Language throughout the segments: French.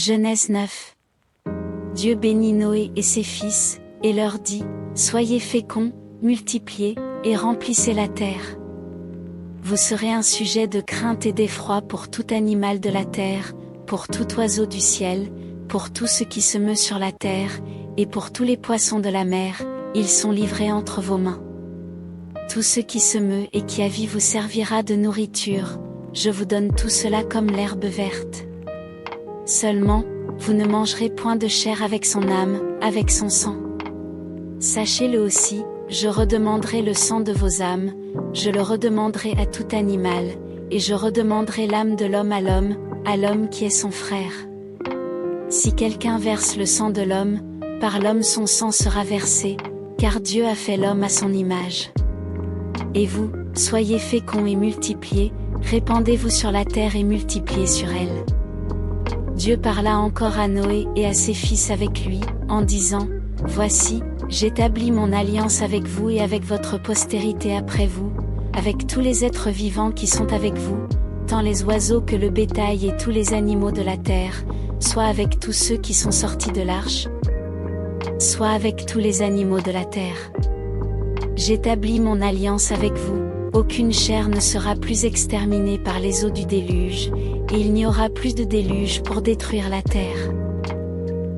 Genèse 9. Dieu bénit Noé et ses fils, et leur dit, soyez féconds, multipliez, et remplissez la terre. Vous serez un sujet de crainte et d'effroi pour tout animal de la terre, pour tout oiseau du ciel, pour tout ce qui se meut sur la terre, et pour tous les poissons de la mer, ils sont livrés entre vos mains. Tout ce qui se meut et qui a vie vous servira de nourriture, je vous donne tout cela comme l'herbe verte. Seulement, vous ne mangerez point de chair avec son âme, avec son sang. Sachez-le aussi, je redemanderai le sang de vos âmes, je le redemanderai à tout animal, et je redemanderai l'âme de l'homme à l'homme qui est son frère. Si quelqu'un verse le sang de l'homme, par l'homme son sang sera versé, car Dieu a fait l'homme à son image. Et vous, soyez féconds et multipliez, répandez-vous sur la terre et multipliez sur elle. Dieu parla encore à Noé et à ses fils avec lui, en disant, voici, j'établis mon alliance avec vous et avec votre postérité après vous, avec tous les êtres vivants qui sont avec vous, tant les oiseaux que le bétail et tous les animaux de la terre, soit avec tous ceux qui sont sortis de l'arche, soit avec tous les animaux de la terre. J'établis mon alliance avec vous, aucune chair ne sera plus exterminée par les eaux du déluge, et il n'y aura plus de déluge pour détruire la terre.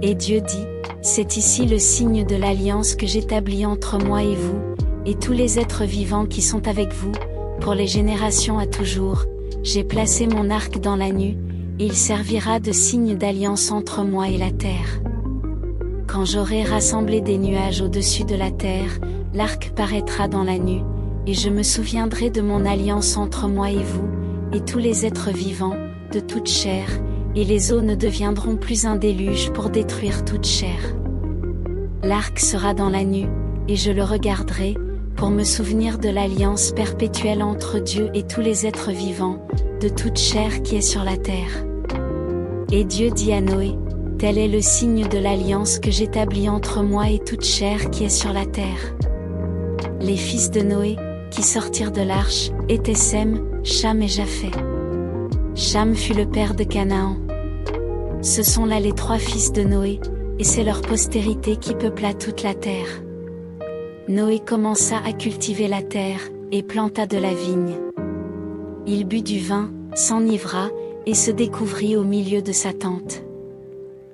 Et Dieu dit, c'est ici le signe de l'alliance que j'établis entre moi et vous, et tous les êtres vivants qui sont avec vous, pour les générations à toujours, j'ai placé mon arc dans la nue, et il servira de signe d'alliance entre moi et la terre. Quand j'aurai rassemblé des nuages au-dessus de la terre, l'arc paraîtra dans la nue, et je me souviendrai de mon alliance entre moi et vous, et tous les êtres vivants, de toute chair, et les eaux ne deviendront plus un déluge pour détruire toute chair. L'arc sera dans la nue, et je le regarderai, pour me souvenir de l'alliance perpétuelle entre Dieu et tous les êtres vivants, de toute chair qui est sur la terre. Et Dieu dit à Noé, tel est le signe de l'alliance que j'établis entre moi et toute chair qui est sur la terre. Les fils de Noé, qui sortirent de l'arche, étaient Sem, Cham et Japhet. Cham fut le père de Canaan. Ce sont là les 3 fils de Noé, et c'est leur postérité qui peupla toute la terre. Noé commença à cultiver la terre, et planta de la vigne. Il but du vin, s'enivra, et se découvrit au milieu de sa tente.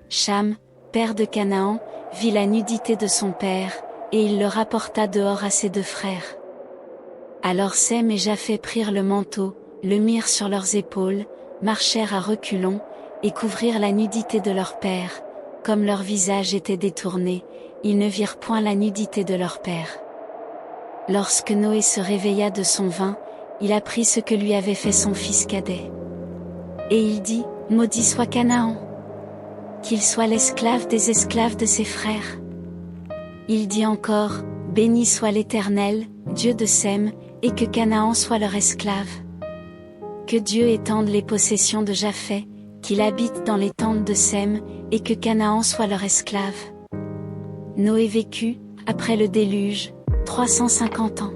Cham, père de Canaan, vit la nudité de son père, et il le rapporta dehors à ses 2 frères. Alors Sem et Japhet prirent le manteau, le mirent sur leurs épaules, marchèrent à reculons, et couvrirent la nudité de leur père, comme leur visage était détourné, ils ne virent point la nudité de leur père. Lorsque Noé se réveilla de son vin, il apprit ce que lui avait fait son fils cadet. Et il dit, maudit soit Canaan, qu'il soit l'esclave des esclaves de ses frères. Il dit encore, béni soit l'Éternel, Dieu de Sem, et que Canaan soit leur esclave. Que Dieu étende les possessions de Japhet, qu'il habite dans les tentes de Sem, et que Canaan soit leur esclave. Noé vécut, après le déluge, 350 ans.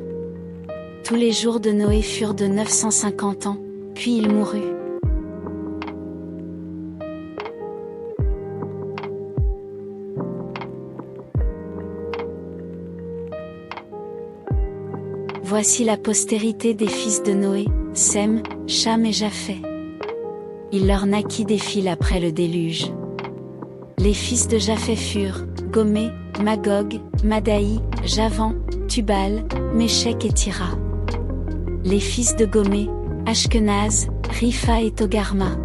Tous les jours de Noé furent de 950 ans, puis il mourut. Voici la postérité des fils de Noé, Sem, Cham et Japhet. Il leur naquit des fils après le déluge. Les fils de Japhet furent, Gomé, Magog, Madaï, Javan, Tubal, Méchec et Tira. Les fils de Gomé, Ashkenaz, Ripha et Togarma.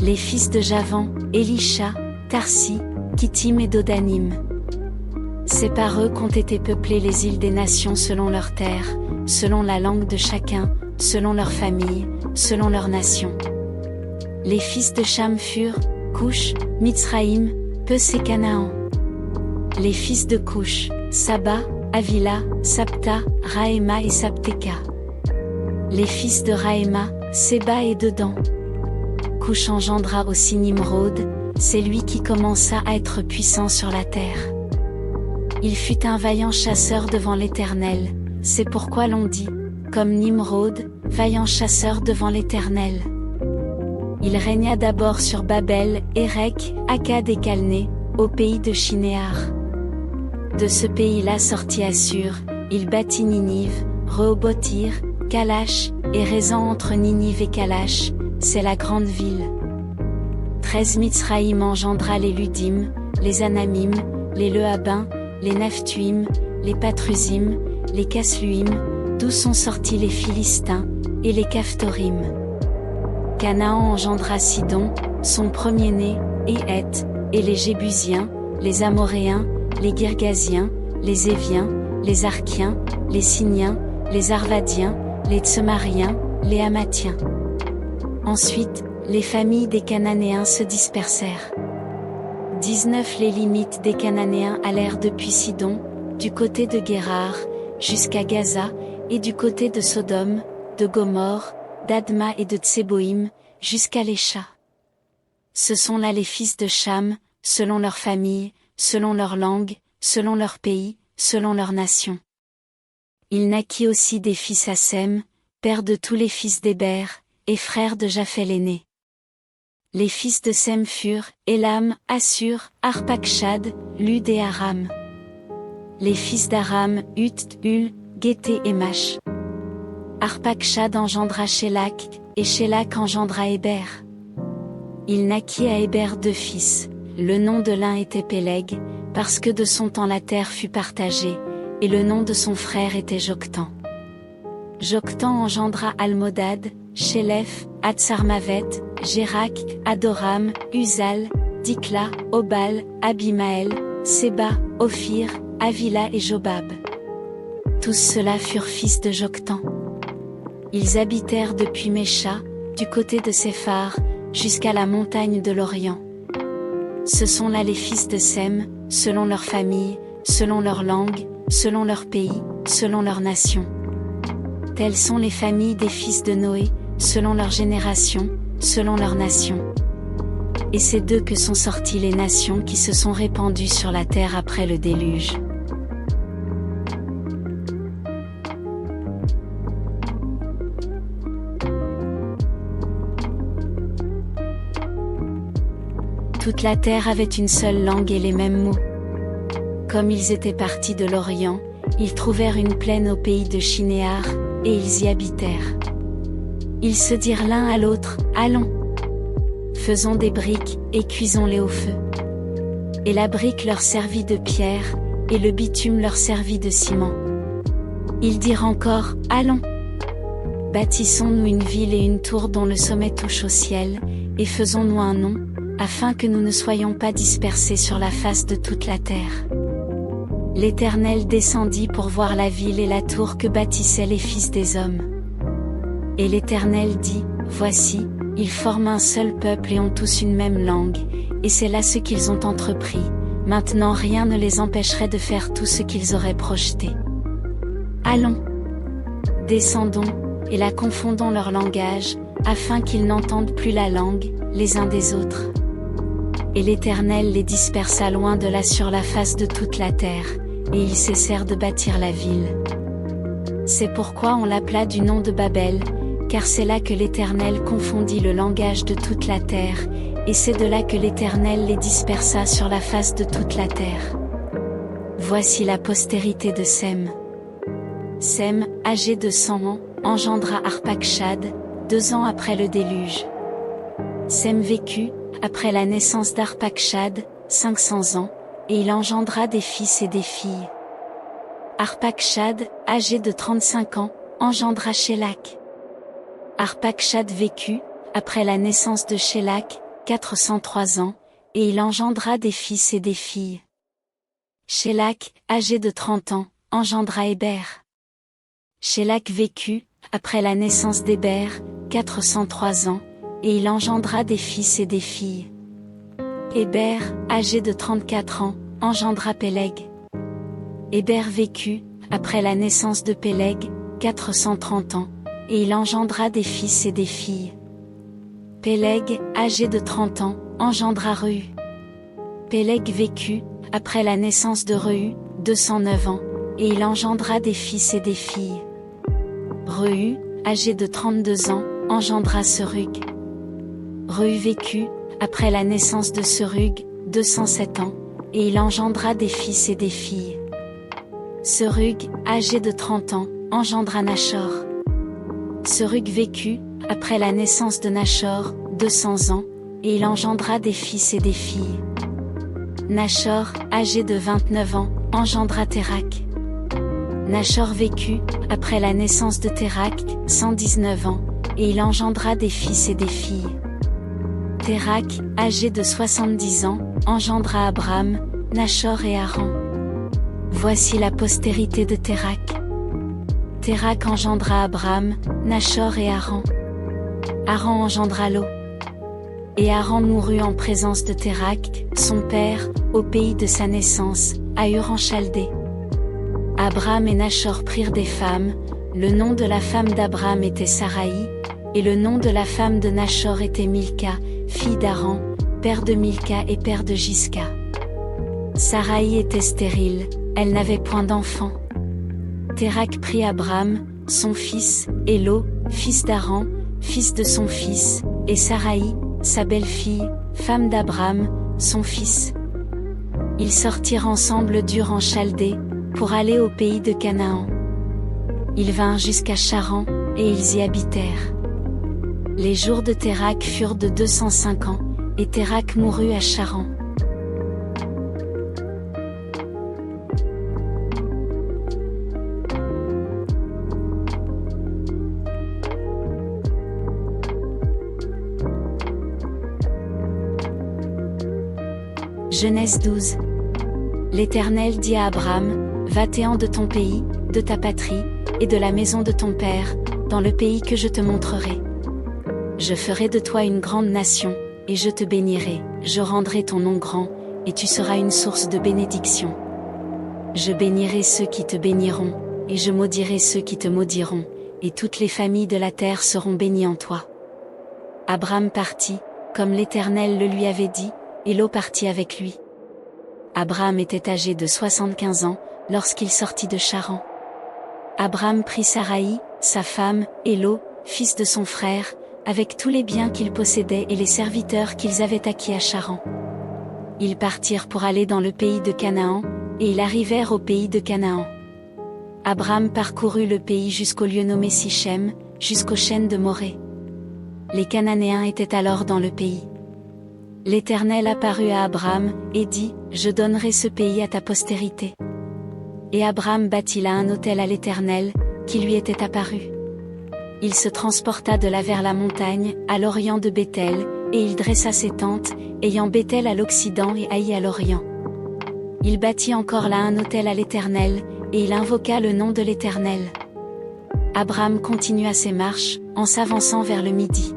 Les fils de Javan, Elisha, Tarsi, Kittim et Dodanim. C'est par eux qu'ont été peuplées les îles des nations selon leurs terres, selon la langue de chacun, selon leur famille, selon leur nation. Les fils de Cham furent, Cush, Mitzraïm, Peus et Canaan. Les fils de Cush, Saba, Avila, Sapta, Raéma et Sapteka. Les fils de Raéma, Séba et Dedan. Cush engendra aussi Nimrod, c'est lui qui commença à être puissant sur la terre. Il fut un vaillant chasseur devant l'Éternel, c'est pourquoi l'on dit, comme Nimrod, vaillant chasseur devant l'Éternel. Il régna d'abord sur Babel, Érec, Akkad et Calné, au pays de Shinéar. De ce pays-là sortit Assur, il bâtit Ninive, Rehoboth-ir, Kalash, et Rézan entre Ninive et Kalash, c'est la grande ville. 13 Mitsraïm engendra les Ludim, les Anamim, les Lehabim, les Naphtuim, les Patrusim, les Casluim, d'où sont sortis les Philistins, et les Caphtorim. Canaan engendra Sidon, son premier-né, et Heth, et les Jébusiens, les Amoréens, les Girgasiens, les Éviens, les Arkiens, les Siniens, les Arvadiens, les Tsemariens, les Hamathiens. Ensuite, les familles des Cananéens se dispersèrent. 19 Les limites des Cananéens allèrent depuis Sidon, du côté de Guérar, jusqu'à Gaza, et du côté de Sodome, de Gomorrhe, d'Adma et de Tseboïm, jusqu'à Lécha. Ce sont là les fils de Cham, selon leur famille, selon leur langue, selon leur pays, selon leur nation. Il naquit aussi des fils à Sem, père de tous les fils d'Héber, et frère de Japheth l'aîné. Les fils de Sem furent, Élam, Assur, Arpachshad, Lud et Aram. Les fils d'Aram, Ut, Hul, Guété et Mach. Arpachshad engendra Shélak, et Shélak engendra Héber. Il naquit à Héber 2 fils, le nom de l'un était Péleg, parce que de son temps la terre fut partagée, et le nom de son frère était Joktan. Joktan engendra Almodad, Shélef, Hatsarmavet, Jérak, Adoram, Uzal, Dikla, Obal, Abimaël, Séba, Ophir, Avila et Jobab. Tous ceux-là furent fils de Joktan. Ils habitèrent depuis Mécha, du côté de Séphar, jusqu'à la montagne de l'Orient. Ce sont là les fils de Sem, selon leur famille, selon leur langue, selon leur pays, selon leur nation. Telles sont les familles des fils de Noé, selon leur génération, selon leur nation. Et c'est d'eux que sont sorties les nations qui se sont répandues sur la terre après le déluge. Toute la terre avait une seule langue et les mêmes mots. Comme ils étaient partis de l'Orient, ils trouvèrent une plaine au pays de Shinéar, et ils y habitèrent. Ils se dirent l'un à l'autre, allons, faisons des briques, et cuisons-les au feu. Et la brique leur servit de pierre, et le bitume leur servit de ciment. Ils dirent encore, allons, bâtissons-nous une ville et une tour dont le sommet touche au ciel, et faisons-nous un nom, afin que nous ne soyons pas dispersés sur la face de toute la terre. L'Éternel descendit pour voir la ville et la tour que bâtissaient les fils des hommes. Et l'Éternel dit, voici, ils forment un seul peuple et ont tous une même langue, et c'est là ce qu'ils ont entrepris, maintenant rien ne les empêcherait de faire tout ce qu'ils auraient projeté. Allons, descendons, et la confondons leur langage, afin qu'ils n'entendent plus la langue, les uns des autres. Et l'Éternel les dispersa loin de là sur la face de toute la terre, et ils cessèrent de bâtir la ville. C'est pourquoi on l'appela du nom de Babel, car c'est là que l'Éternel confondit le langage de toute la terre, et c'est de là que l'Éternel les dispersa sur la face de toute la terre. Voici la postérité de Sem. Sem, âgé de 100 ans, engendra Arpachshad, 2 ans après le déluge. Sem vécut, après la naissance d'Arpachshad, 500 ans, et il engendra des fils et des filles. Arpachshad, âgé de 35 ans, engendra Shélak. Arpachshad vécut, après la naissance de Shélak, 403 ans, et il engendra des fils et des filles. Shélak, âgé de 30 ans, engendra Héber. Shélak vécut, après la naissance d'Héber, 403 ans, et il engendra des fils et des filles. Héber, âgé de 34 ans, engendra Péleg. Héber vécut, après la naissance de Péleg, 430 ans, et il engendra des fils et des filles. Péleg, âgé de 30 ans, engendra Reu. Péleg vécut, après la naissance de Reu, 209 ans, et il engendra des fils et des filles. Reu, âgé de 32 ans, engendra Serug. Reu vécut, après la naissance de Serug, 207 ans, et il engendra des fils et des filles. Serug, âgé de 30 ans, engendra Nachor. Serug vécut, après la naissance de Nachor, 200 ans, et il engendra des fils et des filles. Nachor, âgé de 29 ans, engendra Térak. Nachor vécut, après la naissance de Térak, 119 ans, et il engendra des fils et des filles. Térak, âgé de 70 ans, engendra Abram, Nachor et Haran. Voici la postérité de Térak. Térak engendra Abram, Nachor et Haran. Haran engendra Lot. Et Haran mourut en présence de Térak, son père, au pays de sa naissance, à Ur en Chaldée. Abram et Nachor prirent des femmes, le nom de la femme d'Abram était Saraï, et le nom de la femme de Nachor était Milka, fille d'Haran, père de Milka et père de Gisca. Saraï était stérile, elle n'avait point d'enfant. Térak prit Abram, son fils, et Lot, fils d'Haran, fils de son fils, et Saraï, sa belle-fille, femme d'Abram, son fils. Ils sortirent ensemble d'Ur en Chaldée, pour aller au pays de Canaan. Ils vinrent jusqu'à Charan, et ils y habitèrent. Les jours de Térak furent de 205 ans, et Térak mourut à Charan. Genèse 12. L'Éternel dit à Abram, va-t'en de ton pays, de ta patrie, et de la maison de ton père, dans le pays que je te montrerai. Je ferai de toi une grande nation, et je te bénirai, je rendrai ton nom grand, et tu seras une source de bénédiction. Je bénirai ceux qui te béniront, et je maudirai ceux qui te maudiront, et toutes les familles de la terre seront bénies en toi. Abram partit, comme l'Éternel le lui avait dit, et Lot partit avec lui. Abram était âgé de 75 ans, lorsqu'il sortit de Charan. Abram prit Saraï, sa femme, et Lot, fils de son frère, avec tous les biens qu'ils possédaient et les serviteurs qu'ils avaient acquis à Charan. Ils partirent pour aller dans le pays de Canaan, et ils arrivèrent au pays de Canaan. Abram parcourut le pays jusqu'au lieu nommé Sichem, jusqu'aux chênes de Morée. Les Cananéens étaient alors dans le pays. L'Éternel apparut à Abram, et dit, je donnerai ce pays à ta postérité. Et Abram bâtit là un autel à l'Éternel, qui lui était apparu. Il se transporta de là vers la montagne, à l'orient de Béthel, et il dressa ses tentes, ayant Béthel à l'occident et Haï à l'orient. Il bâtit encore là un autel à l'Éternel, et il invoqua le nom de l'Éternel. Abram continua ses marches, en s'avançant vers le midi.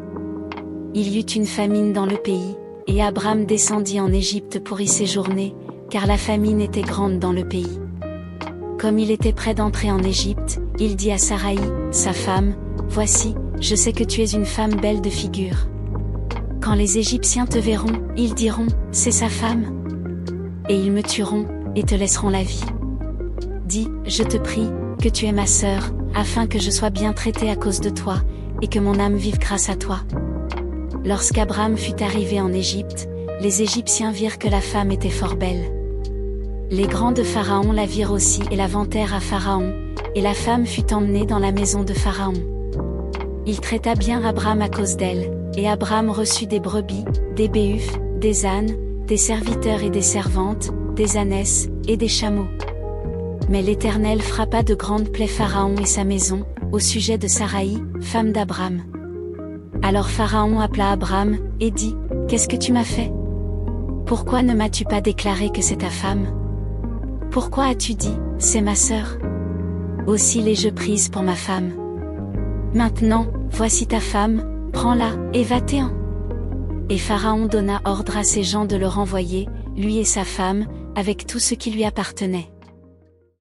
Il y eut une famine dans le pays, et Abram descendit en Égypte pour y séjourner, car la famine était grande dans le pays. Comme il était près d'entrer en Égypte, il dit à Saraï, sa femme, voici, je sais que tu es une femme belle de figure. Quand les Égyptiens te verront, ils diront, c'est sa femme. Et ils me tueront, et te laisseront la vie. Dis, je te prie, que tu es ma sœur, afin que je sois bien traité à cause de toi, et que mon âme vive grâce à toi. Lorsqu'Abram fut arrivé en Égypte, les Égyptiens virent que la femme était fort belle. Les grands de Pharaon la virent aussi et la vantèrent à Pharaon, et la femme fut emmenée dans la maison de Pharaon. Il traita bien Abram à cause d'elle, et Abram reçut des brebis, des béufs, des ânes, des serviteurs et des servantes, des ânesses, et des chameaux. Mais l'Éternel frappa de grandes plaies Pharaon et sa maison, au sujet de Saraï, femme d'Abram. Alors Pharaon appela Abram, et dit, qu'est-ce que tu m'as fait? Pourquoi ne m'as-tu pas déclaré que c'est ta femme? Pourquoi as-tu dit, c'est ma sœur? Aussi l'ai-je prise pour ma femme. Maintenant, voici ta femme, prends-la, et va-t'en. Et Pharaon donna ordre à ses gens de le renvoyer, lui et sa femme, avec tout ce qui lui appartenait.